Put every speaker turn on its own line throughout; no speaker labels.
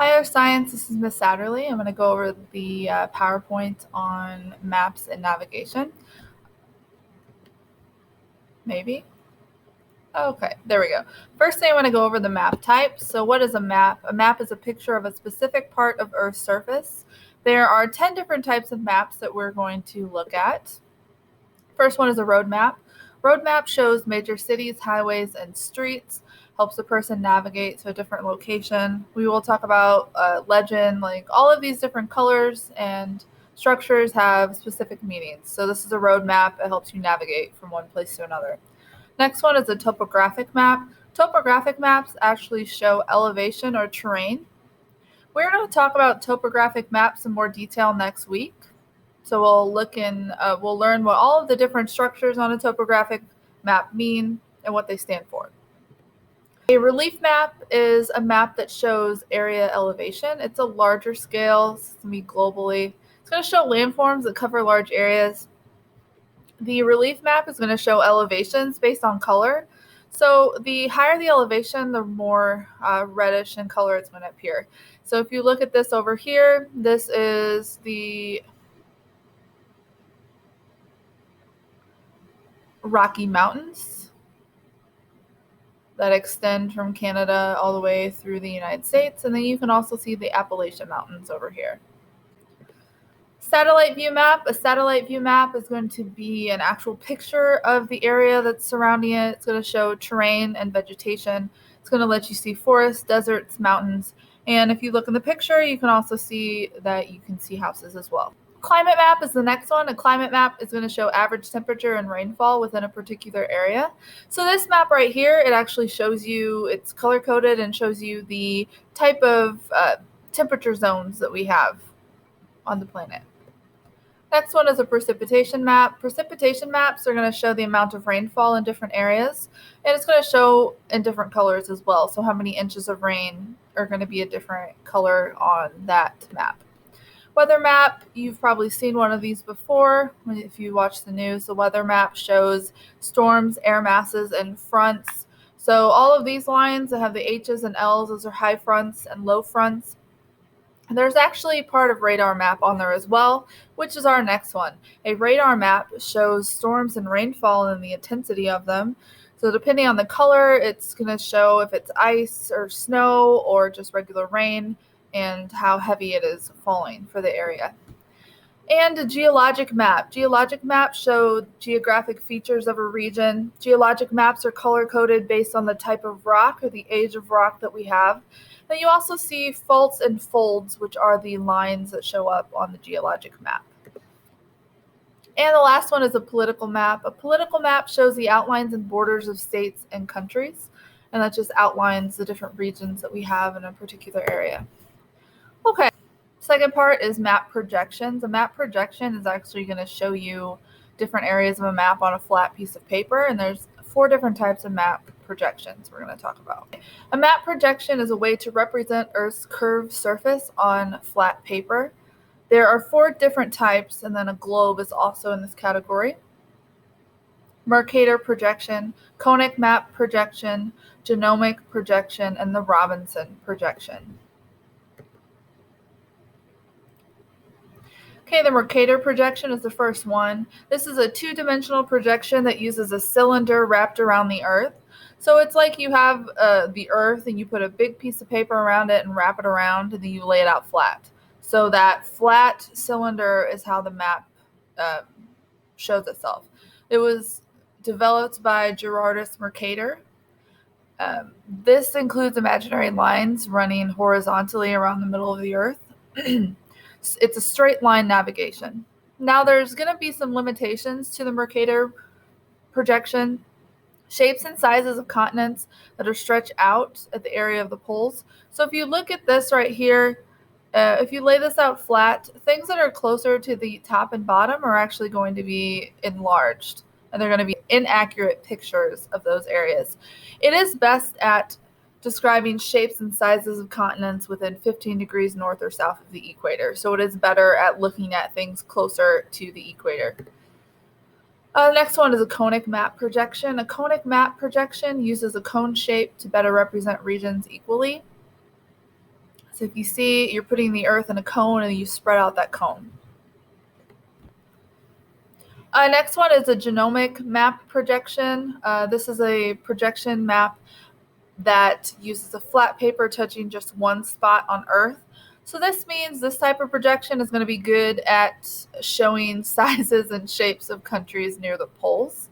Hi, Science. This is Miss Satterley. I'm going to go over the PowerPoint on maps and navigation. Maybe. Okay, there we go. First thing I want to go over the map types. So what is a map? A map is a picture of a specific part of Earth's surface. There are 10 different types of maps that we're going to look at. First one is a road map. Road map shows major cities, highways, and streets, helps a person navigate to a different location. We will talk about legend, like all of these different colors and structures have specific meanings. So this is a road map. It helps you navigate from one place to another. Next one is a topographic map. Topographic maps actually show elevation or terrain. We're going to talk about topographic maps in more detail next week. So we'll learn what all of the different structures on a topographic map mean and what they stand for. A relief map is a map that shows area elevation. It's a larger scale, it's going to be globally. It's going to show landforms that cover large areas. The relief map is going to show elevations based on color. So the higher the elevation, the more reddish in color it's going to appear. So if you look at this over here, this is the Rocky Mountains that extend from Canada all the way through the United States. And then you can also see the Appalachian Mountains over here. Satellite view map. A satellite view map is going to be an actual picture of the area that's surrounding it. It's going to show terrain and vegetation. It's going to let you see forests, deserts, mountains. And if you look in the picture, you can also see that you can see houses as well. Climate map is the next one. A climate map is going to show average temperature and rainfall within a particular area. So this map right here, it actually shows you, it's color-coded and shows you the type of temperature zones that we have on the planet. Next one is a precipitation map. Precipitation maps are going to show the amount of rainfall in different areas, and it's going to show in different colors as well. So how many inches of rain are going to be a different color on that map. Weather map, you've probably seen one of these before if you watch the news. The weather map shows storms, air masses, and fronts. So all of these lines that have the H's and L's, those are high fronts and low fronts. And there's actually part of radar map on there as well, which is our next one. A radar map shows storms and rainfall and the intensity of them. So depending on the color, it's going to show if it's ice or snow or just regular rain, and how heavy it is falling for the area. And a geologic map. Geologic maps show geographic features of a region. Geologic maps are color-coded based on the type of rock or the age of rock that we have. Then you also see faults and folds, which are the lines that show up on the geologic map. And the last one is a political map. A political map shows the outlines and borders of states and countries, and that just outlines the different regions that we have in a particular area. Okay, second part is map projections. A map projection is actually going to show you different areas of a map on a flat piece of paper, and there's 4 different types of map projections we're going to talk about. A map projection is a way to represent Earth's curved surface on flat paper. There are 4 different types, and then a globe is also in this category. Mercator projection, conic map projection, genomic projection, and the Robinson projection. Okay, the Mercator projection is the first one. This is a 2-dimensional projection that uses a cylinder wrapped around the Earth. So it's like you have the Earth and you put a big piece of paper around it and wrap it around, and then you lay it out flat. So that flat cylinder is how the map shows itself. It was developed by Gerardus Mercator. This includes imaginary lines running horizontally around the middle of the Earth. It's a straight line navigation. Now there's going to be some limitations to the Mercator projection. Shapes and sizes of continents that are stretched out at the area of the poles. So if you look at this right here, if you lay this out flat, things that are closer to the top and bottom are actually going to be enlarged, and they're going to be inaccurate pictures of those areas. It is best at describing shapes and sizes of continents within 15 degrees north or south of the equator. So it is better at looking at things closer to the equator. Next one is a conic map projection. A conic map projection uses a cone shape to better represent regions equally. So if you see, you're putting the Earth in a cone and you spread out that cone. Next one is a genomic map projection. This is a projection map that uses a flat paper touching just one spot on Earth. So this means this type of projection is going to be good at showing sizes and shapes of countries near the poles.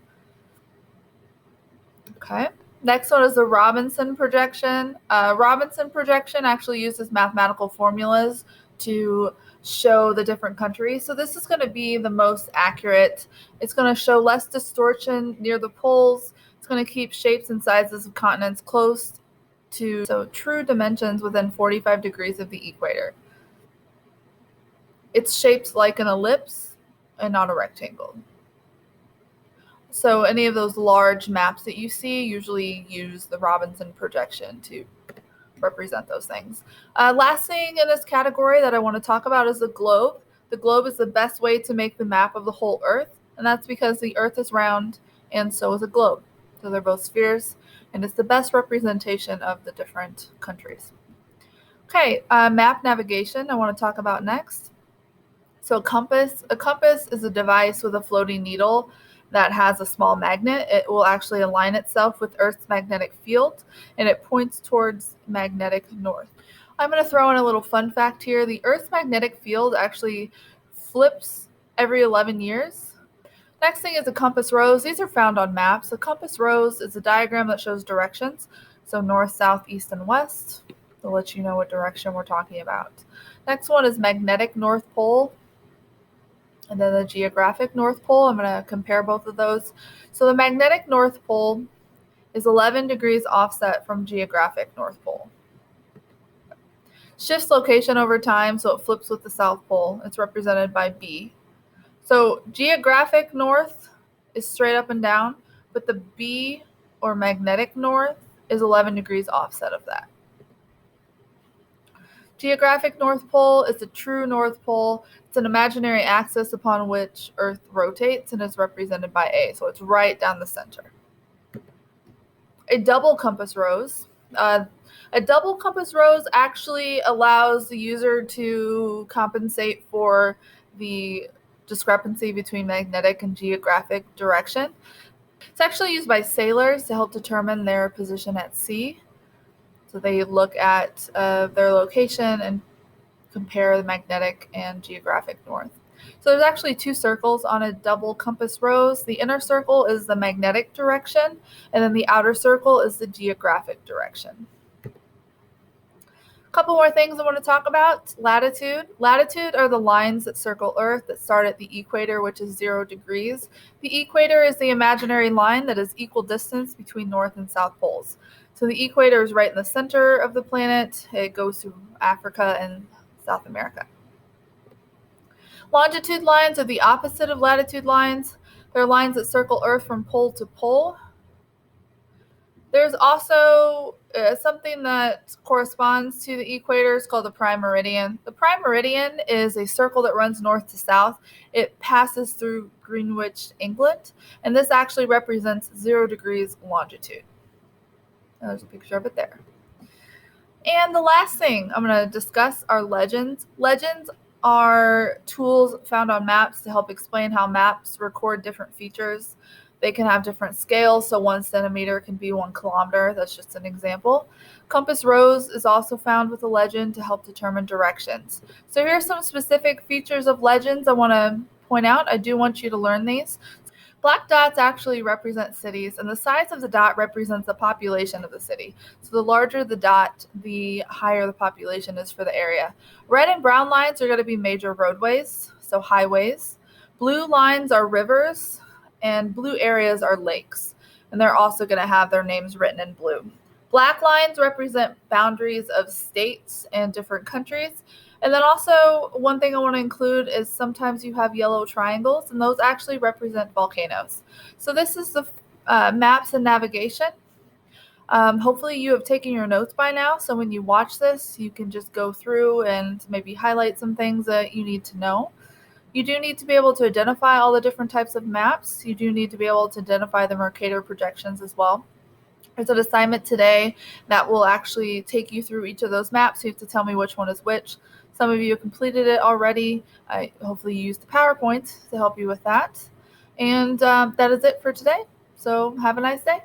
Okay. Next one is the Robinson projection. Robinson projection actually uses mathematical formulas to show the different countries. So this is going to be the most accurate. It's going to show less distortion near the poles. It's going to keep shapes and sizes of continents close to true dimensions within 45 degrees of the equator. It's shaped like an ellipse and not a rectangle. So any of those large maps that you see usually use the Robinson projection to represent those things. Last thing in this category that I want to talk about is the globe. The globe is the best way to make the map of the whole Earth, and that's because the Earth is round and so is a globe. So they're both spheres, and it's the best representation of the different countries. Okay, map navigation I want to talk about next. So a compass is a device with a floating needle that has a small magnet. It will actually align itself with Earth's magnetic field, and it points towards magnetic north. I'm going to throw in a little fun fact here. The Earth's magnetic field actually flips every 11 years. Next thing is a compass rose. These are found on maps. A compass rose is a diagram that shows directions, so north, south, east, and west. They'll let you know what direction we're talking about. Next one is magnetic north pole. And then the geographic North Pole. I'm going to compare both of those. So the magnetic North Pole is 11 degrees offset from geographic North Pole. Shifts location over time, so it flips with the South Pole. It's represented by B. So geographic North is straight up and down, but the B, or magnetic North, is 11 degrees offset of that. Geographic North Pole is the true North Pole. It's an imaginary axis upon which Earth rotates and is represented by A, so it's right down the center. A double compass rose. A double compass rose actually allows the user to compensate for the discrepancy between magnetic and geographic direction. It's actually used by sailors to help determine their position at sea. So they look at their location and compare the magnetic and geographic north. So there's actually two circles on a double compass rose. The inner circle is the magnetic direction, and then the outer circle is the geographic direction. A couple more things I want to talk about. Latitude. Latitude are the lines that circle Earth that start at the equator, which is 0 degrees. The equator is the imaginary line that is equal distance between north and south poles. So the equator is right in the center of the planet. It goes through Africa and South America. Longitude lines are the opposite of latitude lines. They're lines that circle Earth from pole to pole. There's also something that corresponds to the equator. It's called the prime meridian. The prime meridian is a circle that runs north to south. It passes through Greenwich, England, and this actually represents 0 degrees longitude. There's a picture of it there. And the last thing I'm going to discuss are legends. Legends are tools found on maps to help explain how maps record different features. They can have different scales, so 1 centimeter can be 1 kilometer. That's just an example. Compass rose is also found with a legend to help determine directions. So here are some specific features of legends I want to point out. I do want you to learn these. Black dots actually represent cities, and the size of the dot represents the population of the city. So the larger the dot, the higher the population is for the area. Red and brown lines are going to be major roadways, so highways. Blue lines are rivers, and blue areas are lakes, and they're also going to have their names written in blue. Black lines represent boundaries of states and different countries. And then also one thing I want to include is sometimes you have yellow triangles, and those actually represent volcanoes. So this is the maps and navigation. Hopefully you have taken your notes by now, so when you watch this, you can just go through and maybe highlight some things that you need to know. You do need to be able to identify all the different types of maps. You do need to be able to identify the Mercator projections as well. There's an assignment today that will actually take you through each of those maps. You have to tell me which one is which. Some of you have completed it already. I hopefully used the PowerPoint to help you with that. And that is it for today. So have a nice day.